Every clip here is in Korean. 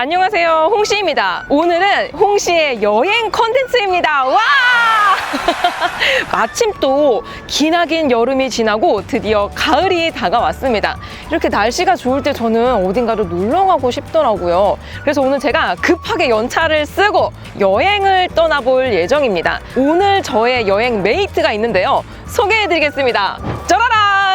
안녕하세요, 홍시입니다. 오늘은 홍시의 여행 컨텐츠입니다. 와! 마침 또 기나긴 여름이 지나고 드디어 가을이 다가왔습니다. 이렇게 날씨가 좋을 때 저는 어딘가를 놀러 가고 싶더라고요. 그래서 오늘 제가 급하게 연차를 쓰고 여행을 떠나볼 예정입니다. 오늘 저의 여행 메이트가 있는데요. 소개해드리겠습니다. 짜라란!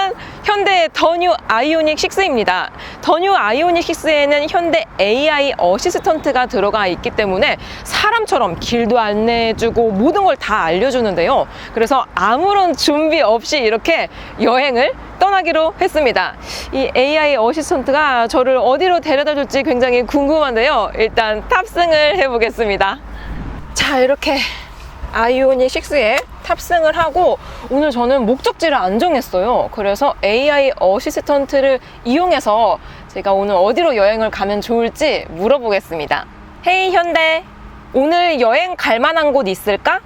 현대 더 뉴 아이오닉 6입니다. 더 뉴 아이오닉 6에는 현대 AI 어시스턴트가 들어가 있기 때문에 사람처럼 길도 안내해주고 모든 걸 다 알려주는데요. 그래서 아무런 준비 없이 이렇게 여행을 떠나기로 했습니다. 이 AI 어시스턴트가 저를 어디로 데려다 줄지 굉장히 궁금한데요. 일단 탑승을 해보겠습니다. 자, 이렇게 아이오닉 6에 탑승을 하고 오늘 저는 목적지를 안 정했어요. 그래서 AI 어시스턴트를 이용해서 제가 오늘 어디로 여행을 가면 좋을지 물어보겠습니다. 헤이 현대, 오늘 여행 갈 만한 곳 있을까?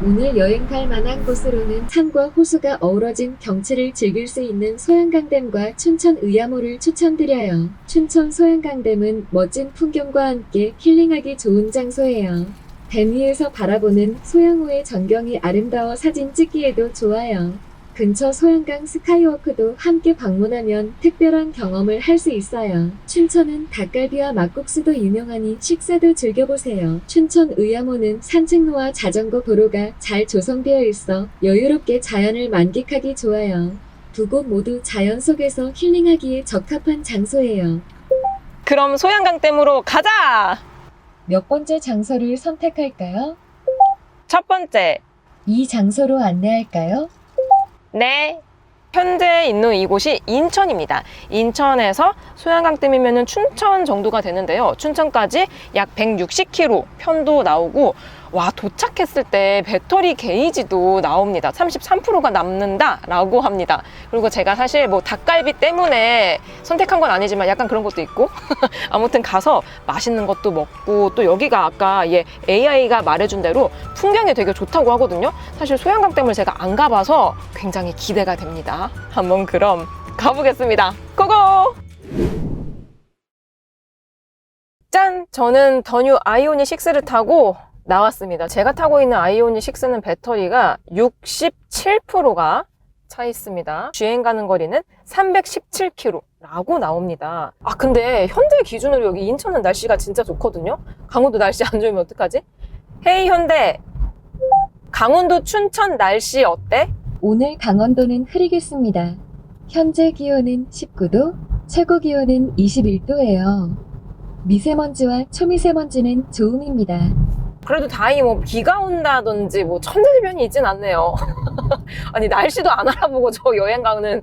오늘 여행 갈 만한 곳으로는 산과 호수가 어우러진 경치를 즐길 수 있는 소양강댐과 춘천 의암호를 추천드려요. 춘천 소양강댐은 멋진 풍경과 함께 힐링하기 좋은 장소예요. 댐 위에서 바라보는 소양호의 전경이 아름다워 사진 찍기에도 좋아요. 근처 소양강 스카이워크도 함께 방문하면 특별한 경험을 할 수 있어요. 춘천은 닭갈비와 막국수도 유명하니 식사도 즐겨보세요. 춘천 의암호는 산책로와 자전거 도로가 잘 조성되어 있어 여유롭게 자연을 만끽하기 좋아요. 두 곳 모두 자연 속에서 힐링하기에 적합한 장소예요. 그럼 소양강댐으로 가자! 몇 번째 장소를 선택할까요? 첫 번째, 이 장소로 안내할까요? 네. 현재 있는 이곳이 인천입니다. 인천에서 소양강댐이면 춘천 정도가 되는데요. 춘천까지 약 160km 편도 나오고, 와, 도착했을 때 배터리 게이지도 나옵니다. 33%가 남는다라고 합니다. 그리고 제가 사실 뭐 닭갈비 때문에 선택한 건 아니지만 약간 그런 것도 있고 아무튼 가서 맛있는 것도 먹고, 또 여기가 아까 AI가 말해준 대로 풍경이 되게 좋다고 하거든요. 사실 소양강댐을 제가 안 가봐서 굉장히 기대가 됩니다. 한번 그럼 가보겠습니다. 고고! 짠! 저는 더 뉴 아이오닉 6를 타고 나왔습니다. 제가 타고 있는 아이오닉 6는 배터리가 67%가 차 있습니다. 주행 가는 거리는 317km라고 나옵니다. 아, 근데 현대 기준으로 여기 인천은 날씨가 진짜 좋거든요. 강원도 날씨 안 좋으면 어떡하지? 헤이 현대, 강원도 춘천 날씨 어때? 오늘 강원도는 흐리겠습니다. 현재 기온은 19도, 최고 기온은 21도예요. 미세먼지와 초미세먼지는 좋음입니다. 그래도 다행히 뭐 비가 온다든지 뭐 천재지변이 있진 않네요. 아니, 날씨도 안 알아보고 저 여행 가는,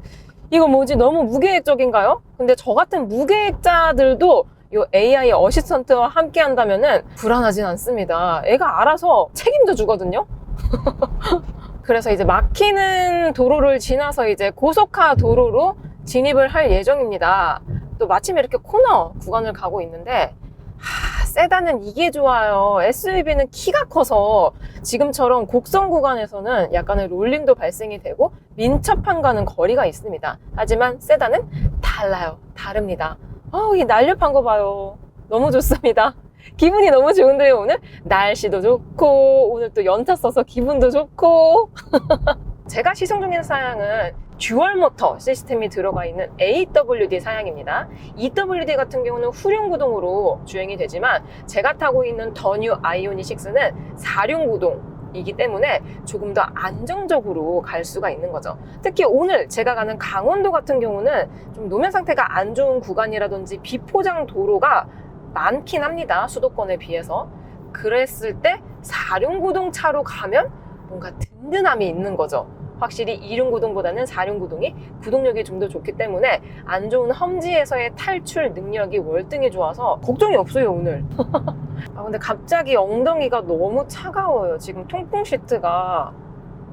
이거 뭐지, 너무 무계획적인가요? 근데 저 같은 무계획자들도 이 AI 어시스턴트와 함께 한다면은 불안하진 않습니다. 애가 알아서 책임져 주거든요. 그래서 이제 막히는 도로를 지나서 이제 고속화 도로로 진입을 할 예정입니다. 또 마침 이렇게 코너 구간을 가고 있는데, 세단은 이게 좋아요. SUV는 키가 커서 지금처럼 곡선 구간에서는 약간의 롤링도 발생이 되고 민첩한 가는 거리가 있습니다. 하지만 세단은 달라요. 다릅니다. 이 날렵한 거 봐요. 너무 좋습니다. 기분이 너무 좋은데요, 오늘? 날씨도 좋고, 오늘 또 연차 써서 기분도 좋고. 제가 시승 중인 사양은 듀얼 모터 시스템이 들어가 있는 AWD 사양입니다. EWD 같은 경우는 후륜 구동으로 주행이 되지만 제가 타고 있는 더 뉴 아이오닉 6는 4륜 구동이기 때문에 조금 더 안정적으로 갈 수가 있는 거죠. 특히 오늘 제가 가는 강원도 같은 경우는 좀 노면 상태가 안 좋은 구간이라든지 비포장 도로가 많긴 합니다. 수도권에 비해서. 그랬을 때 4륜 구동 차로 가면 뭔가 든든함이 있는 거죠. 확실히 2륜 구동보다는 4륜 구동이 구동력이 좀 더 좋기 때문에 안 좋은 험지에서의 탈출 능력이 월등히 좋아서 걱정이 없어요, 오늘. 근데 갑자기 엉덩이가 너무 차가워요. 지금 통풍 시트가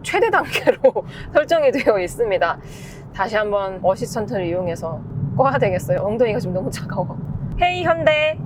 최대 단계로 설정이 되어 있습니다. 다시 한번 어시스턴트를 이용해서 꺼야 되겠어요. 엉덩이가 지금 너무 차가워. 헤이 현대,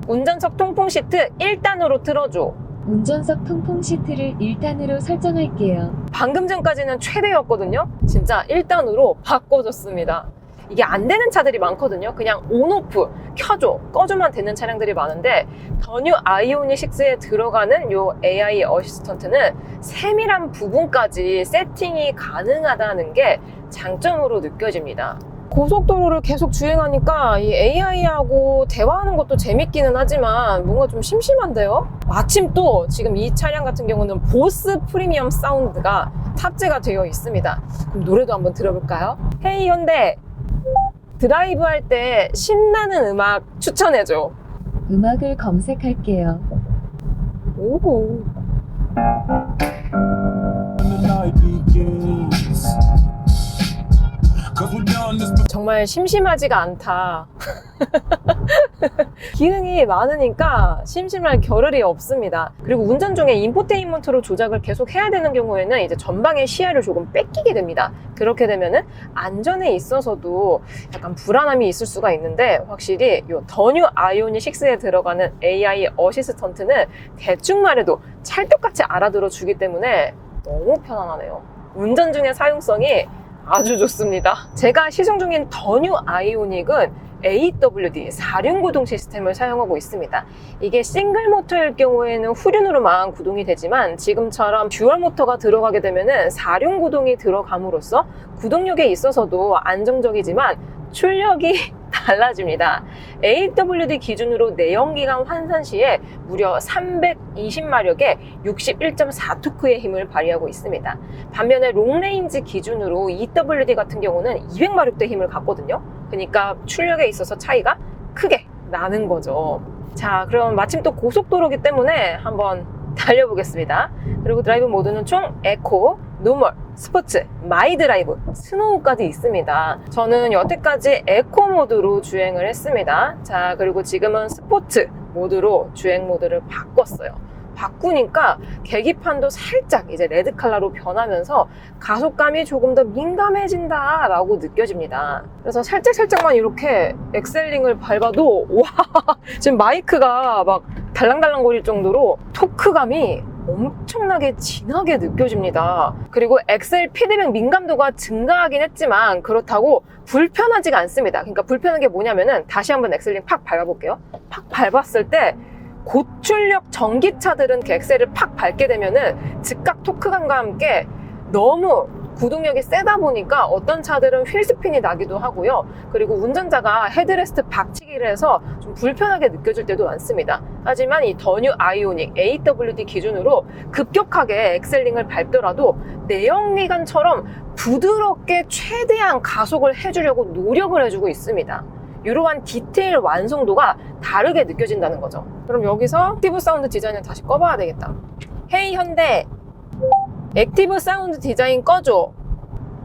운전석 통풍 시트 1단으로 틀어줘. 운전석 통풍 시트를 1단으로 설정할게요. 방금 전까지는 최대였거든요. 진짜 1단으로 바꿔줬습니다. 이게 안 되는 차들이 많거든요. 그냥 온오프, 켜줘, 꺼줘만 되는 차량들이 많은데 더 뉴 아이오닉 6에 들어가는 요 AI 어시스턴트는 세밀한 부분까지 세팅이 가능하다는 게 장점으로 느껴집니다. 고속도로를 계속 주행하니까 이 AI하고 대화하는 것도 재밌기는 하지만 뭔가 좀 심심한데요? 마침 또 지금 이 차량 같은 경우는 보스 프리미엄 사운드가 탑재가 되어 있습니다. 그럼 노래도 한번 들어볼까요? 헤이 현대, 드라이브 할 때 신나는 음악 추천해줘. 음악을 검색할게요. 오호. the night begins. 'Cause we've done this before. 정말 심심하지가 않다. 기능이 많으니까 심심할 겨를이 없습니다. 그리고 운전 중에 인포테인먼트로 조작을 계속 해야 되는 경우에는 이제 전방의 시야를 조금 뺏기게 됩니다. 그렇게 되면은 안전에 있어서도 약간 불안함이 있을 수가 있는데 확실히 이 더 뉴 아이오닉 6에 들어가는 AI 어시스턴트는 대충 말해도 찰떡같이 알아들어 주기 때문에 너무 편안하네요. 운전 중의 사용성이 아주 좋습니다. 제가 시승 중인 더 뉴 아이오닉은 AWD 4륜구동 시스템을 사용하고 있습니다. 이게 싱글 모터일 경우에는 후륜으로만 구동이 되지만 지금처럼 듀얼 모터가 들어가게 되면은 4륜구동이 들어감으로써 구동력에 있어서도 안정적이지만 출력이 달라집니다. AWD 기준으로 내연기관 환산 시에 무려 320마력의 61.4토크의 힘을 발휘하고 있습니다. 반면에 롱레인지 기준으로 EWD 같은 경우는 200마력대 힘을 갖거든요. 그러니까 출력에 있어서 차이가 크게 나는 거죠. 자, 그럼 마침 또 고속도로기 때문에 한번 달려보겠습니다. 그리고 드라이브 모드는 총 에코, 노멀, 스포츠, 마이 드라이브, 스노우까지 있습니다. 저는 여태까지 에코 모드로 주행을 했습니다. 자, 그리고 지금은 스포츠 모드로 주행 모드를 바꿨어요. 바꾸니까 계기판도 살짝 이제 레드 컬러로 변하면서 가속감이 조금 더 민감해진다 라고 느껴집니다. 그래서 살짝만 이렇게 엑셀링을 밟아도 와, 지금 마이크가 막 달랑달랑거릴 정도로 토크감이 엄청나게 진하게 느껴집니다. 그리고 엑셀 피드백 민감도가 증가하긴 했지만 그렇다고 불편하지가 않습니다. 그러니까 불편한 게 뭐냐면은 다시 한번 엑셀링 팍 밟아볼게요. 팍 밟았을 때 고출력 전기차들은 그 엑셀을 팍 밟게 되면은 즉각 토크감과 함께 너무 구동력이 세다 보니까 어떤 차들은 휠스핀이 나기도 하고요. 그리고 운전자가 헤드레스트 박치기를 해서 좀 불편하게 느껴질 때도 많습니다. 하지만 이 더 뉴 아이오닉 AWD 기준으로 급격하게 엑셀링을 밟더라도 내연기관처럼 부드럽게 최대한 가속을 해주려고 노력을 해주고 있습니다. 이러한 디테일 완성도가 다르게 느껴진다는 거죠. 그럼 여기서 액티브 사운드 디자인을 다시 꺼봐야 되겠다. 헤이 현대, 액티브 사운드 디자인 꺼줘.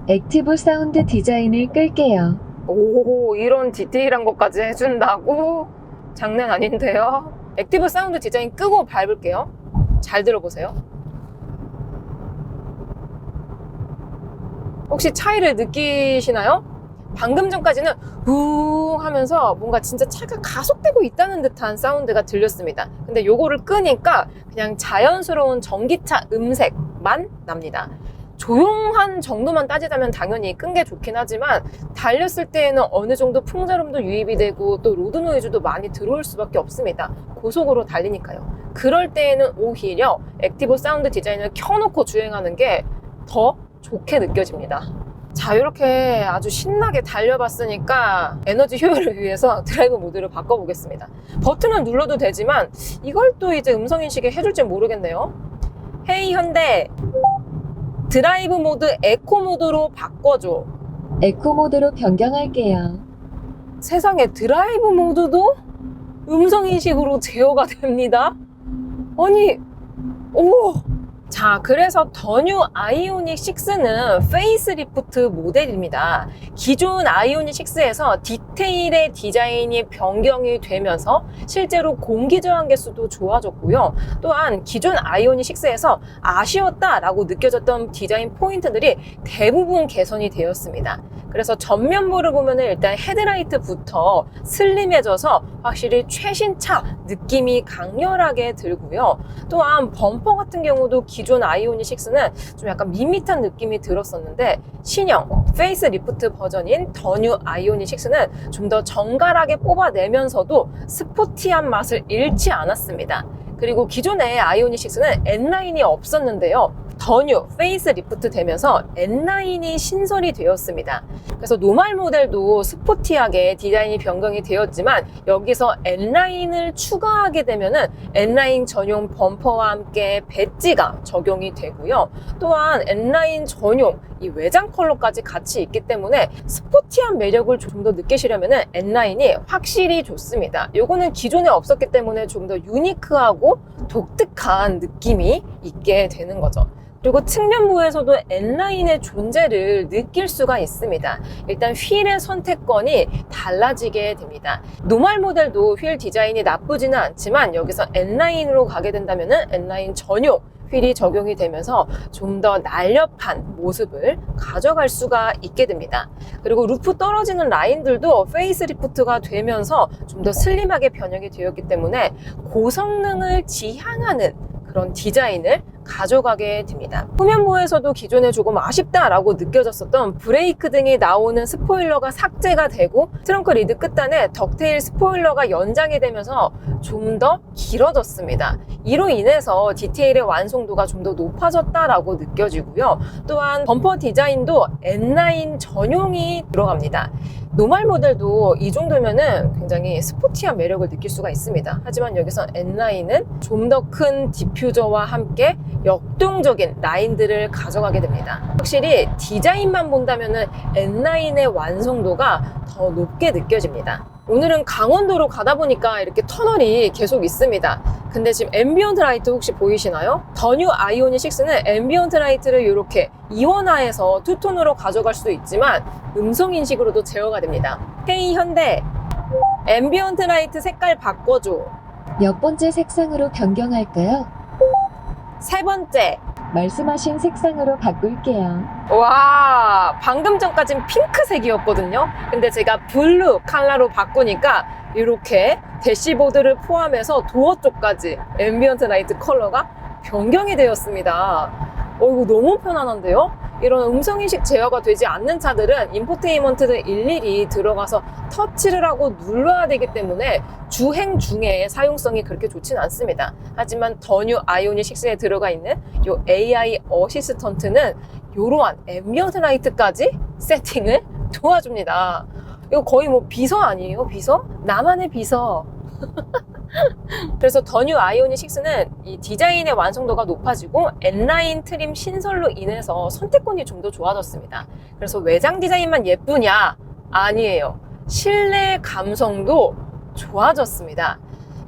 액티브 사운드 디자인을 끌게요. 오, 이런 디테일한 것까지 해준다고? 장난 아닌데요? 액티브 사운드 디자인 끄고 밟을게요. 잘 들어보세요. 혹시 차이를 느끼시나요? 방금 전까지는 우 하면서 뭔가 진짜 차가 가속되고 있다는 듯한 사운드가 들렸습니다. 근데 요거를 끄니까 그냥 자연스러운 전기차 음색만 납니다. 조용한 정도만 따지자면 당연히 끈 게 좋긴 하지만 달렸을 때에는 어느 정도 풍자음도 유입이 되고 또 로드 노이즈도 많이 들어올 수밖에 없습니다. 고속으로 달리니까요. 그럴 때에는 오히려 액티브 사운드 디자인을 켜놓고 주행하는 게 더 좋게 느껴집니다. 자, 이렇게 아주 신나게 달려봤으니까 에너지 효율을 위해서 드라이브 모드를 바꿔보겠습니다. 버튼을 눌러도 되지만 이걸 또 이제 음성인식에 해줄지 모르겠네요. 헤이 현대, 드라이브 모드 에코 모드로 바꿔줘. 에코 모드로 변경할게요. 세상에 드라이브 모드도 음성인식으로 제어가 됩니다. 아니, 오! 자, 그래서 더 뉴 아이오닉 6는 페이스리프트 모델입니다. 기존 아이오닉 6에서 디테일의 디자인이 변경이 되면서 실제로 공기 저항 개수도 좋아졌고요. 또한 기존 아이오닉 6에서 아쉬웠다라고 느껴졌던 디자인 포인트들이 대부분 개선이 되었습니다. 그래서 전면부를 보면 일단 헤드라이트부터 슬림해져서 확실히 최신차 느낌이 강렬하게 들고요. 또한 범퍼 같은 경우도 기존 아이오닉 6는 좀 약간 밋밋한 느낌이 들었었는데 신형 페이스 리프트 버전인 더 뉴 아이오닉 6는 좀 더 정갈하게 뽑아내면서도 스포티한 맛을 잃지 않았습니다. 그리고 기존의 아이오닉 6는 N9이 없었는데요. 더 뉴 페이스 리프트 되면서 N9이 신설이 되었습니다. 그래서 노멀 모델도 스포티하게 디자인이 변경이 되었지만 여기서 N9을 추가하게 되면은 N9 전용 범퍼와 함께 배지가 적용이 되고요. 또한 N9 전용 이 외장 컬러까지 같이 있기 때문에 스포티한 매력을 좀 더 느끼시려면은 N9이 확실히 좋습니다. 요거는 기존에 없었기 때문에 좀 더 유니크하고 독특한 느낌이 있게 되는 거죠. 그리고 측면부에서도 N9의 존재를 느낄 수가 있습니다. 일단 휠의 선택권이 달라지게 됩니다. 노멀 모델도 휠 디자인이 나쁘지는 않지만 여기서 N9으로 가게 된다면 N9 전용 휠이 적용이 되면서 좀 더 날렵한 모습을 가져갈 수가 있게 됩니다. 그리고 루프 떨어지는 라인들도 페이스 리프트가 되면서 좀 더 슬림하게 변형이 되었기 때문에 고성능을 지향하는 그런 디자인을 가져가게 됩니다. 후면부에서도 기존에 조금 아쉽다라고 느껴졌었던 브레이크 등이 나오는 스포일러가 삭제가 되고 트렁크 리드 끝단에 덕테일 스포일러가 연장이 되면서 좀 더 길어졌습니다. 이로 인해서 디테일의 완성도가 좀 더 높아졌다라고 느껴지고요. 또한 범퍼 디자인도 N9 전용이 들어갑니다. 노멀 모델도 이 정도면은 굉장히 스포티한 매력을 느낄 수가 있습니다. 하지만 여기서 N9은 좀 더 큰 디퓨저와 함께 역동적인 라인들을 가져가게 됩니다. 확실히 디자인만 본다면은 N9의 완성도가 더 높게 느껴집니다. 오늘은 강원도로 가다 보니까 이렇게 터널이 계속 있습니다. 근데 지금 앰비언트 라이트 혹시 보이시나요? 더 뉴 아이오닉 6는 앰비언트 라이트를 이렇게 이원화해서 투톤으로 가져갈 수도 있지만 음성 인식으로도 제어가 됩니다. 헤이 현대, 앰비언트 라이트 색깔 바꿔줘. 몇 번째 색상으로 변경할까요? 세 번째. 말씀하신 색상으로 바꿀게요. 와, 방금 전까진 핑크색이었거든요. 근데 제가 블루 컬러로 바꾸니까 이렇게 대시보드를 포함해서 도어 쪽까지 앰비언트 라이트 컬러가 변경이 되었습니다. 이거 너무 편안한데요? 이런 음성인식 제어가 되지 않는 차들은 인포테인먼트를 일일이 들어가서 터치를 하고 눌러야 되기 때문에 주행 중에 사용성이 그렇게 좋진 않습니다. 하지만 더 뉴 아이오닉 6에 들어가 있는 이 AI 어시스턴트는 이러한 앰비언트 라이트까지 세팅을 도와줍니다. 이거 거의 뭐 비서 아니에요? 비서? 나만의 비서. 그래서 더 뉴 아이오닉 6는 이 디자인의 완성도가 높아지고 N9 트림 신설로 인해서 선택권이 좀 더 좋아졌습니다. 그래서 외장 디자인만 예쁘냐? 아니에요. 실내 감성도 좋아졌습니다.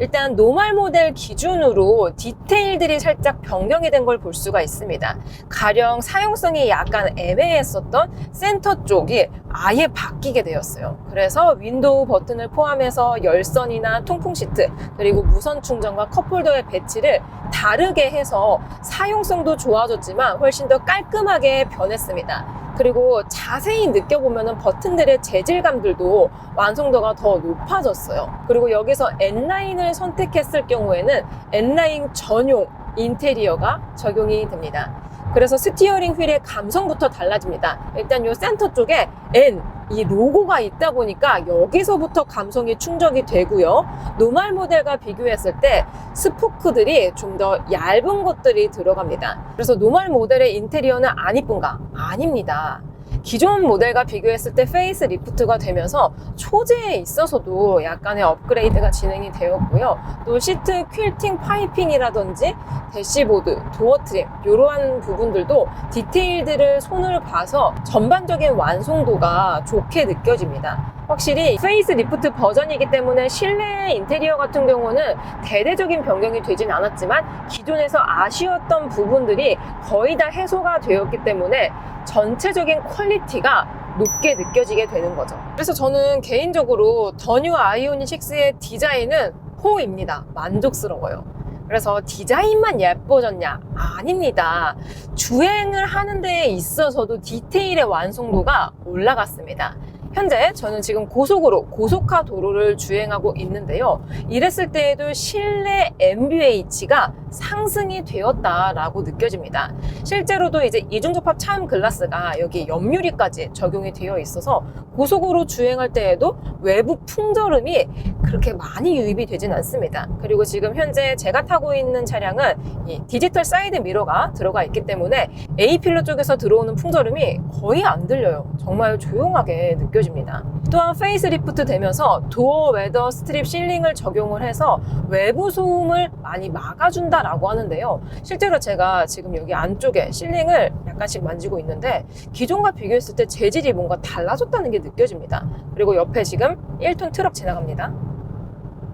일단 노멀 모델 기준으로 디테일들이 살짝 변경이 된 걸 볼 수가 있습니다. 가령 사용성이 약간 애매했었던 센터 쪽이 아예 바뀌게 되었어요. 그래서 윈도우 버튼을 포함해서 열선이나 통풍 시트 그리고 무선 충전과 컵홀더의 배치를 다르게 해서 사용성도 좋아졌지만 훨씬 더 깔끔하게 변했습니다. 그리고 자세히 느껴보면 버튼들의 재질감들도 완성도가 더 높아졌어요. 그리고 여기서 N9을 선택했을 경우에는 N9 전용 인테리어가 적용이 됩니다. 그래서 스티어링 휠의 감성부터 달라집니다. 일단 이 센터 쪽에 N, 이 로고가 있다 보니까 여기서부터 감성이 충족이 되고요. 노멀 모델과 비교했을 때 스포크들이 좀 더 얇은 것들이 들어갑니다. 그래서 노멀 모델의 인테리어는 안 이쁜가? 아닙니다. 기존 모델과 비교했을 때 페이스 리프트가 되면서 소재에 있어서도 약간의 업그레이드가 진행이 되었고요. 또 시트 퀼팅 파이핑이라든지 대시보드, 도어 트림 이러한 부분들도 디테일들을 손을 봐서 전반적인 완성도가 좋게 느껴집니다. 확실히 페이스 리프트 버전이기 때문에 실내 인테리어 같은 경우는 대대적인 변경이 되진 않았지만 기존에서 아쉬웠던 부분들이 거의 다 해소가 되었기 때문에 전체적인 퀄리티가 높게 느껴지게 되는 거죠. 그래서 저는 개인적으로 더 뉴 아이오닉 6의 디자인은 호입니다. 만족스러워요. 그래서 디자인만 예뻐졌냐? 아닙니다. 주행을 하는 데에 있어서도 디테일의 완성도가 올라갔습니다. 현재 저는 지금 고속화 도로를 주행하고 있는데요. 이랬을 때에도 실내 NVH가 상승이 되었다라고 느껴집니다. 실제로도 이제 이중접합 차음 글라스가 여기 옆유리까지 적용이 되어 있어서 고속으로 주행할 때에도 외부 풍절음이 그렇게 많이 유입이 되진 않습니다. 그리고 지금 현재 제가 타고 있는 차량은 이 디지털 사이드 미러가 들어가 있기 때문에 A필러 쪽에서 들어오는 풍절음이 거의 안 들려요. 정말 조용하게 느껴집니다. 또한 페이스리프트 되면서 도어 웨더 스트립 실링을 적용을 해서 외부 소음을 많이 막아준다라고 하는데요. 실제로 제가 지금 여기 안쪽에 실링을 약간씩 만지고 있는데 기존과 비교했을 때 재질이 뭔가 달라졌다는 게 느껴집니다. 그리고 옆에 지금 1톤 트럭 지나갑니다.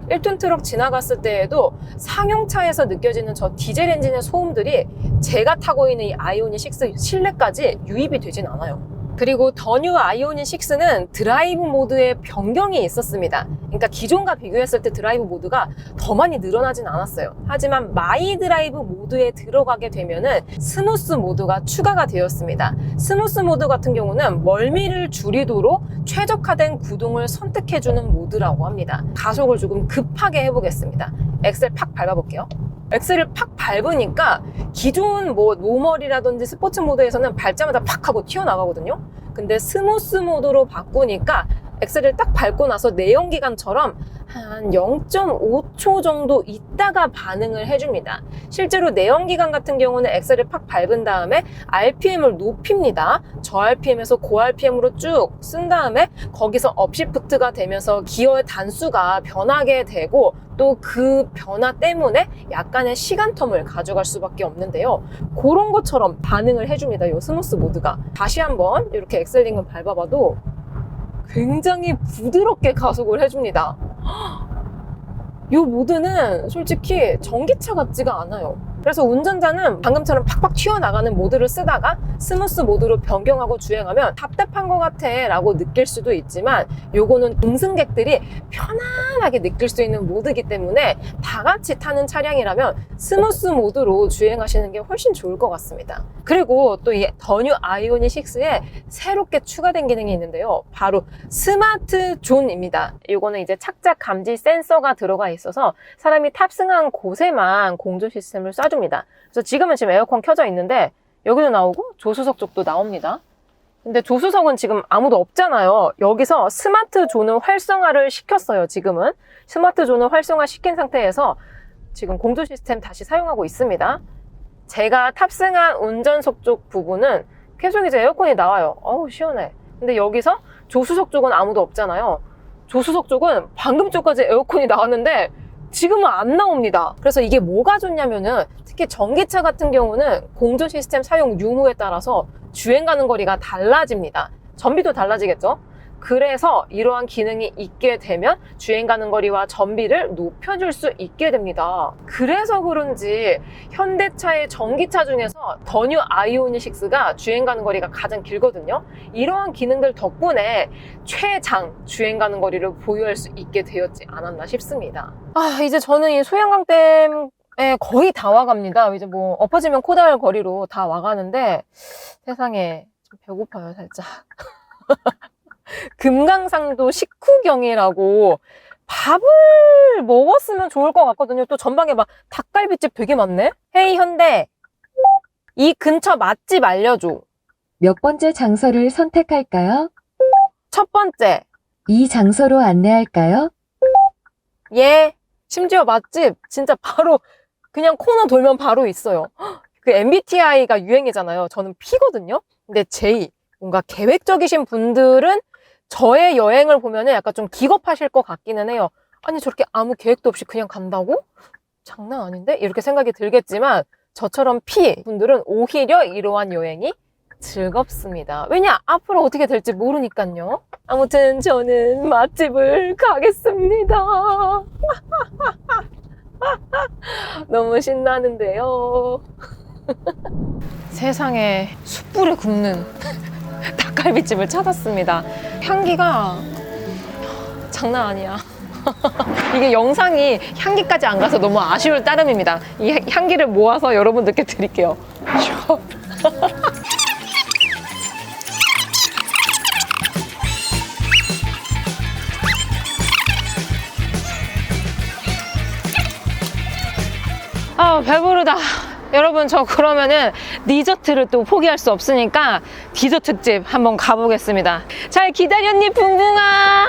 1톤 트럭 지나갔을 때에도 상용차에서 느껴지는 저 디젤 엔진의 소음들이 제가 타고 있는 이 아이오닉 6 실내까지 유입이 되진 않아요. 그리고 더 뉴 아이오닉 6는 드라이브 모드의 변경이 있었습니다. 그러니까 기존과 비교했을 때 드라이브 모드가 더 많이 늘어나진 않았어요. 하지만 마이 드라이브 모드에 들어가게 되면은 스무스 모드가 추가가 되었습니다. 스무스 모드 같은 경우는 멀미를 줄이도록 최적화된 구동을 선택해주는 모드라고 합니다. 가속을 조금 급하게 해보겠습니다. 엑셀 팍 밟아볼게요. 엑셀을 팍 밟으니까 기존 뭐 노멀이라든지 스포츠 모드에서는 밟자마자 팍 하고 튀어나가거든요. 근데 스무스 모드로 바꾸니까 엑셀을 딱 밟고 나서 내연기관처럼 한 0.5초 정도 있다가 반응을 해줍니다. 실제로 내연기관 같은 경우는 엑셀을 팍 밟은 다음에 RPM을 높입니다. 저 RPM에서 고 RPM으로 쭉 쓴 다음에 거기서 업시프트가 되면서 기어의 단수가 변하게 되고 또 그 변화 때문에 약간의 시간 텀을 가져갈 수밖에 없는데요. 그런 것처럼 반응을 해줍니다. 이 스무스 모드가. 다시 한번 이렇게 엑셀링을 밟아봐도 굉장히 부드럽게 가속을 해줍니다. 이 모드는 솔직히 전기차 같지가 않아요. 그래서 운전자는 방금처럼 팍팍 튀어나가는 모드를 쓰다가 스무스 모드로 변경하고 주행하면 답답한 것 같아 라고 느낄 수도 있지만 요거는 동승객들이 편안하게 느낄 수 있는 모드이기 때문에 다 같이 타는 차량이라면 스무스 모드로 주행하시는 게 훨씬 좋을 것 같습니다. 그리고 또 이 더 뉴 아이오닉 6에 새롭게 추가된 기능이 있는데요. 바로 스마트 존입니다. 요거는 이제 착작 감지 센서가 들어가 있어서 사람이 탑승한 곳에만 공조 시스템을 쏴줍니다. 그래서 지금은 에어컨 켜져 있는데 여기도 나오고 조수석 쪽도 나옵니다. 근데 조수석은 지금 아무도 없잖아요. 여기서 스마트 존을 활성화를 시켰어요. 지금은 스마트 존을 활성화 시킨 상태에서 지금 공조 시스템 다시 사용하고 있습니다. 제가 탑승한 운전석 쪽 부분은 계속 이제 에어컨이 나와요. 어우 시원해. 근데 여기서 조수석 쪽은 아무도 없잖아요. 조수석 쪽은 방금 전까지 에어컨이 나왔는데 지금은 안 나옵니다. 그래서 이게 뭐가 좋냐면은 특히 전기차 같은 경우는 공조 시스템 사용 유무에 따라서 주행 가는 거리가 달라집니다. 전비도 달라지겠죠? 그래서 이러한 기능이 있게 되면 주행 가는 거리와 전비를 높여줄 수 있게 됩니다. 그래서 그런지 현대차의 전기차 중에서 더 뉴 아이오닉 6가 주행 가는 거리가 가장 길거든요. 이러한 기능들 덕분에 최장 주행 가는 거리를 보유할 수 있게 되었지 않았나 싶습니다. 이제 저는 이 소양강댐에 거의 다 와갑니다. 이제 뭐 엎어지면 코다할 거리로 다 와가는데 세상에 좀 배고파요 살짝. 금강산도 식후경이라고 밥을 먹었으면 좋을 것 같거든요. 또 전방에 막 닭갈비집 되게 많네. 헤이 현대, 이 근처 맛집 알려줘. 몇 번째 장소를 선택할까요? 첫 번째. 이 장소로 안내할까요? 예. 심지어 맛집 진짜 바로 그냥 코너 돌면 바로 있어요. 그 MBTI가 유행이잖아요. 저는 P거든요. 근데 J. 뭔가 계획적이신 분들은 저의 여행을 보면 약간 좀 기겁하실 것 같기는 해요. 아니 저렇게 아무 계획도 없이 그냥 간다고? 장난 아닌데? 이렇게 생각이 들겠지만 저처럼 P 분들은 오히려 이러한 여행이 즐겁습니다. 왜냐? 앞으로 어떻게 될지 모르니까요. 아무튼 저는 맛집을 가겠습니다. 너무 신나는데요. 세상에 숯불에 굽는 닭갈비집을 찾았습니다. 향기가 장난 아니야. 이게 영상이 향기까지 안 가서 너무 아쉬울 따름입니다. 이 향기를 모아서 여러분들께 드릴게요. 아, 배부르다. 여러분, 저 그러면은 디저트를 또 포기할 수 없으니까 디저트 집 한번 가보겠습니다. 잘 기다렸니, 붕붕아?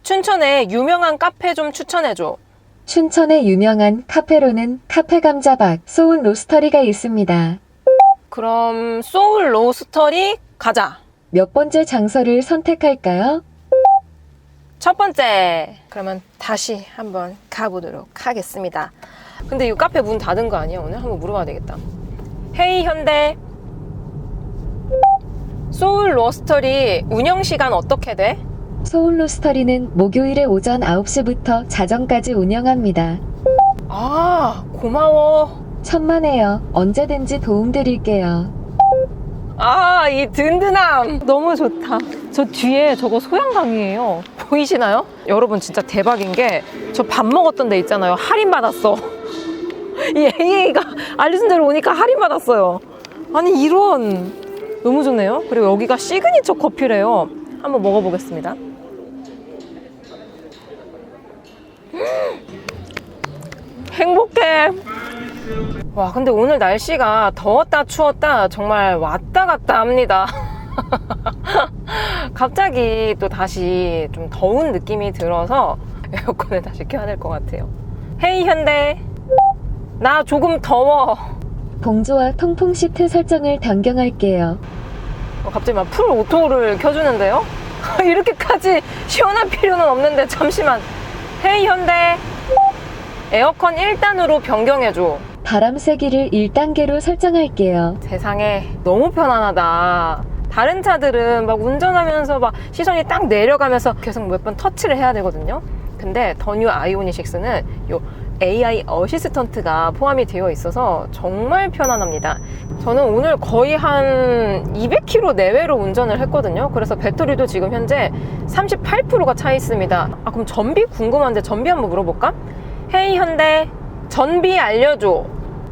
춘천에 유명한 카페 좀 추천해줘. 춘천의 유명한 카페로는 카페 감자박 소울 로스터리가 있습니다. 그럼 소울 로스터리 가자. 몇 번째 장소를 선택할까요? 첫 번째. 그러면 다시 한번 가보도록 하겠습니다. 근데 이 카페 문 닫은 거 아니야, 오늘? 한번 물어봐야 되겠다. 헤이 현대, 소울 로스터리 운영 시간 어떻게 돼? 소울 로스터리는 목요일에 오전 9시부터 자정까지 운영합니다. 아, 고마워. 천만에요. 언제든지 도움드릴게요. 아, 이 든든함 너무 좋다. 저 뒤에 저거 소양강이에요. 보이시나요? 여러분, 진짜 대박인 게 저 밥 먹었던 데 있잖아요. 할인 받았어. 이 AA가 알려준 대로 오니까 할인 받았어요. 아니, 이런, 너무 좋네요. 그리고 여기가 시그니처 커피래요. 한번 먹어보겠습니다. 행복해. 와, 근데 오늘 날씨가 더웠다 추웠다 정말 왔다 갔다 합니다. 갑자기 또 다시 좀 더운 느낌이 들어서 에어컨을 다시 켜야 될 것 같아요. 헤이 현대, 나 조금 더워. 동조와 통풍 시트 설정을 변경할게요. 갑자기 막 풀 오토를 켜주는데요? 이렇게까지 시원할 필요는 없는데, 잠시만. 헤이 현대, 에어컨 1단으로 변경해줘. 바람 세기를 1단계로 설정할게요. 세상에, 너무 편안하다. 다른 차들은 막 운전하면서 막 시선이 딱 내려가면서 계속 몇 번 터치를 해야 되거든요. 근데 더 뉴 아이오닉 6는 요 AI 어시스턴트가 포함이 되어 있어서 정말 편안합니다. 저는 오늘 거의 한 200km 내외로 운전을 했거든요. 그래서 배터리도 지금 현재 38%가 차 있습니다. 아, 그럼 전비 궁금한데 전비 한번 물어볼까? 헤이 현대, 전비 알려줘.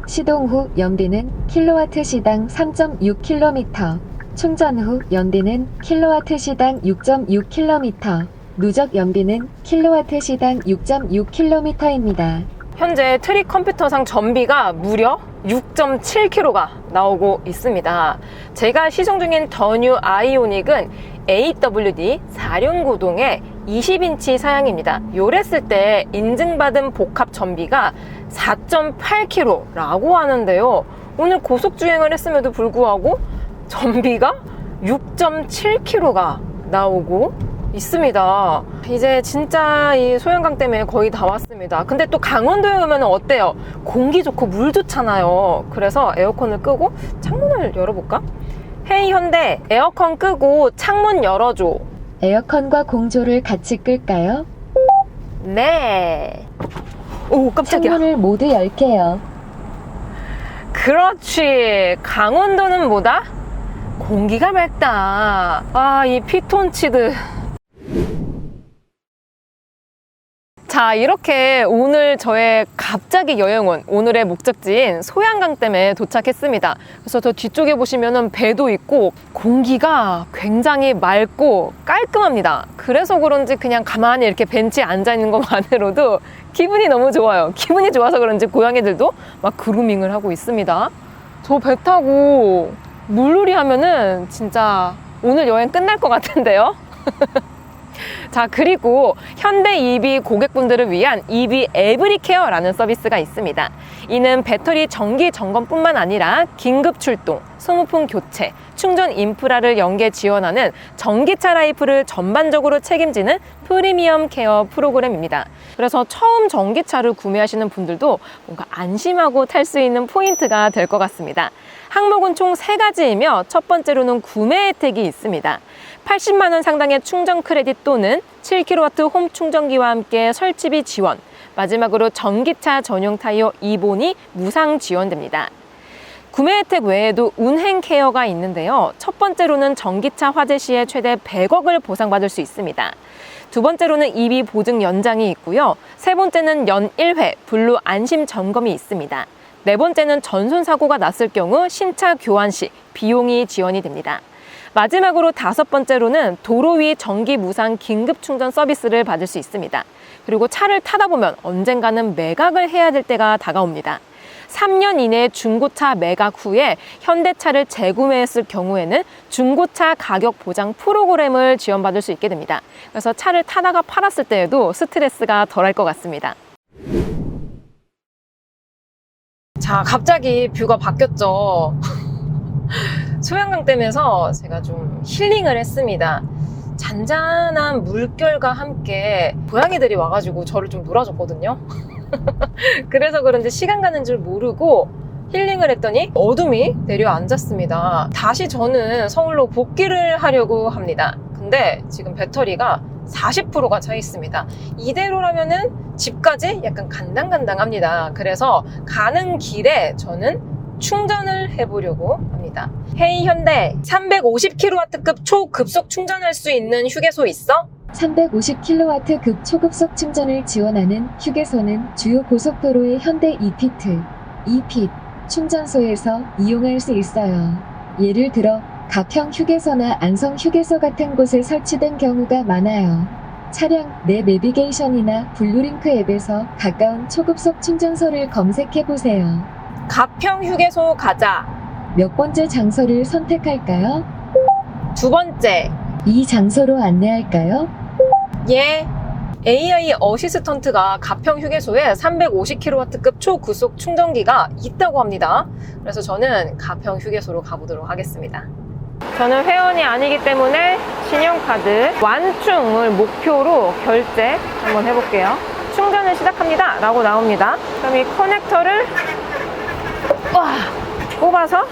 시동 후 연비는 킬로와트 시당 3.6km, 충전 후 연비는 킬로와트 시당 6.6km, 누적 연비는 킬로와트 시당 6.6km입니다. 현재 트릭 컴퓨터상 전비가 무려 6.7km가 나오고 있습니다. 제가 시승 중인 더 뉴 아이오닉은 AWD 4륜구동의 20인치 사양입니다. 요랬을 때 인증받은 복합 전비가 4.8km라고 하는데요. 오늘 고속주행을 했음에도 불구하고 전비가 6.7km가 나오고 있습니다. 이제 진짜 이 소양강 때문에 거의 다 왔습니다. 근데 또 강원도에 오면 어때요? 공기 좋고 물 좋잖아요. 그래서 에어컨을 끄고 창문을 열어볼까? 헤이 현대, 에어컨 끄고 창문 열어줘. 에어컨과 공조를 같이 끌까요? 네. 오, 깜짝이야. 창문을 모두 열게요. 그렇지. 강원도는 뭐다? 공기가 맑다. 아, 이 피톤치드. 자, 이렇게 오늘 저의 갑자기 여행 온 오늘의 목적지인 소양강댐에 도착했습니다. 그래서 저 뒤쪽에 보시면은 배도 있고 공기가 굉장히 맑고 깔끔합니다. 그래서 그런지 그냥 가만히 이렇게 벤치에 앉아 있는 것만으로도 기분이 너무 좋아요. 기분이 좋아서 그런지 고양이들도 막 그루밍을 하고 있습니다. 저 배 타고 물놀이 하면은 진짜 오늘 여행 끝날 것 같은데요? 자, 그리고 현대 EV 고객분들을 위한 EV 에브리케어라는 서비스가 있습니다. 이는 배터리 정기 점검뿐만 아니라 긴급 출동, 소모품 교체, 충전 인프라를 연계 지원하는 전기차 라이프를 전반적으로 책임지는 프리미엄 케어 프로그램입니다. 그래서 처음 전기차를 구매하시는 분들도 뭔가 안심하고 탈 수 있는 포인트가 될 것 같습니다. 항목은 총 3가지이며 첫 번째로는 구매 혜택이 있습니다. 80만 원 상당의 충전 크레딧 또는 7kW 홈 충전기와 함께 설치비 지원, 마지막으로 전기차 전용 타이어 2본이 무상 지원됩니다. 구매 혜택 외에도 운행 케어가 있는데요. 첫 번째로는 전기차 화재 시에 최대 100억을 보상받을 수 있습니다. 두 번째로는 EV 보증 연장이 있고요. 세 번째는 연 1회 블루 안심 점검이 있습니다. 네 번째는 전손 사고가 났을 경우 신차 교환 시 비용이 지원이 됩니다. 마지막으로 5번째로는 도로 위 전기 무상 긴급 충전 서비스를 받을 수 있습니다. 그리고 차를 타다 보면 언젠가는 매각을 해야 될 때가 다가옵니다. 3년 이내 중고차 매각 후에 현대차를 재구매했을 경우에는 중고차 가격 보장 프로그램을 지원받을 수 있게 됩니다. 그래서 차를 타다가 팔았을 때에도 스트레스가 덜할 것 같습니다. 자, 갑자기 뷰가 바뀌었죠. 소양강댐에서 제가 좀 힐링을 했습니다. 잔잔한 물결과 함께 고양이들이 와가지고 저를 좀 놀아줬거든요. 그래서 그런지 시간 가는 줄 모르고 힐링을 했더니 어둠이 내려앉았습니다. 다시 저는 서울로 복귀를 하려고 합니다. 근데 지금 배터리가 40%가 차 있습니다. 이대로라면은 집까지 약간 간당간당합니다. 그래서 가는 길에 저는 충전을 해보려고 합니다. 헤이 현대, 350kW급 초급속 충전할 수 있는 휴게소 있어? 350kW 초급속 충전을 지원하는 휴게소는 주요 고속도로의 현대 ePIT, ePIT 충전소에서 이용할 수 있어요. 예를 들어 가평 휴게소나 안성 휴게소 같은 곳에 설치된 경우가 많아요. 차량 내 내비게이션이나 블루링크 앱에서 가까운 초급속 충전소를 검색해보세요. 가평 휴게소 가자. 몇 번째 장소를 선택할까요? 두 번째, 이 장소로 안내할까요? 예. AI 어시스턴트가 가평 휴게소에 350kW급 초고속 충전기가 있다고 합니다. 그래서 저는 가평 휴게소로 가보도록 하겠습니다. 저는 회원이 아니기 때문에 신용카드 완충을 목표로 결제 한번 해볼게요. 충전을 시작합니다 라고 나옵니다. 그럼 이 커넥터를 꼽아서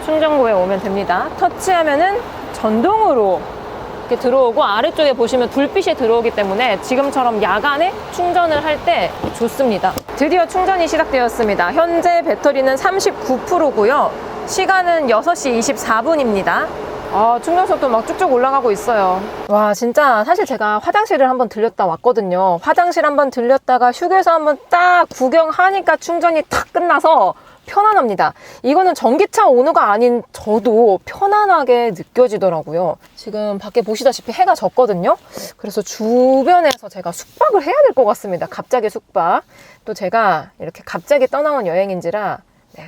충전구에 오면 됩니다. 터치하면은 전동으로 이렇게 들어오고, 아래쪽에 보시면 불빛이 들어오기 때문에 지금처럼 야간에 충전을 할 때 좋습니다. 드디어 충전이 시작되었습니다. 현재 배터리는 39%고요. 시간은 6시 24분입니다. 충전 속도 막 쭉쭉 올라가고 있어요. 와, 진짜 사실 제가 화장실을 한번 들렸다 왔거든요. 화장실 한번 들렸다가 휴게소 한번 딱 구경하니까 충전이 탁 끝나서 편안합니다. 이거는 전기차 오너가 아닌 저도 편안하게 느껴지더라고요. 지금 밖에 보시다시피 해가 졌거든요. 그래서 주변에서 제가 숙박을 해야 될 것 같습니다. 갑자기 숙박. 또 제가 이렇게 갑자기 떠나온 여행인지라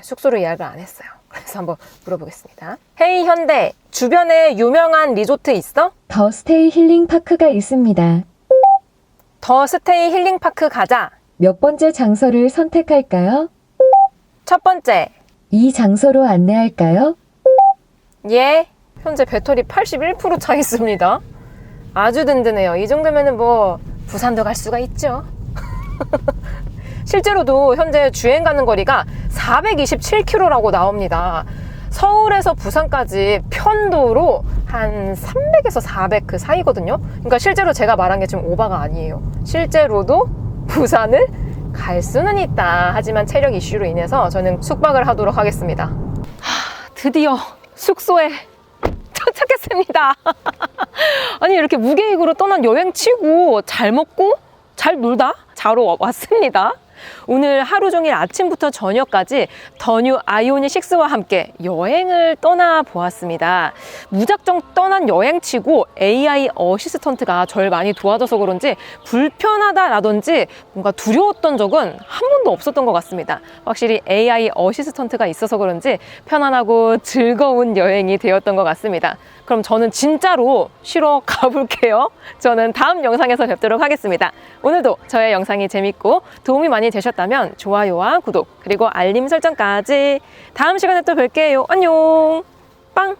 숙소를 예약을 안 했어요. 그래서 한번 물어보겠습니다. 헤이 현대, 주변에 유명한 리조트 있어? 더 스테이 힐링 파크가 있습니다. 더 스테이 힐링 파크 가자. 몇 번째 장소를 선택할까요? 첫 번째, 이 장소로 안내할까요? 예. 현재 배터리 81% 차 있습니다. 아주 든든해요. 이 정도면은 뭐 부산도 갈 수가 있죠. 실제로도 현재 주행 가는 거리가 427km라고 나옵니다. 서울에서 부산까지 편도로 한 300에서 400 그 사이거든요. 그러니까 실제로 제가 말한 게 지금 오바가 아니에요. 실제로도 부산을 갈 수는 있다. 하지만 체력 이슈로 인해서 저는 숙박을 하도록 하겠습니다. 드디어 숙소에 도착했습니다. 아니, 이렇게 무계획으로 떠난 여행치고 잘 먹고 잘 놀다 자러 왔습니다. 오늘 하루 종일 아침부터 저녁까지 더 뉴 아이오닉 6와 함께 여행을 떠나보았습니다. 무작정 떠난 여행치고 AI 어시스턴트가 저를 많이 도와줘서 그런지 불편하다라든지 뭔가 두려웠던 적은 한 번도 없었던 것 같습니다. 확실히 AI 어시스턴트가 있어서 그런지 편안하고 즐거운 여행이 되었던 것 같습니다. 그럼 저는 진짜로 쉬러 가볼게요. 저는 다음 영상에서 뵙도록 하겠습니다. 오늘도 저의 영상이 재밌고 도움이 많이 되셨다면 좋아요와 구독, 그리고 알림 설정까지. 다음 시간에 또 뵐게요. 안녕. 빵.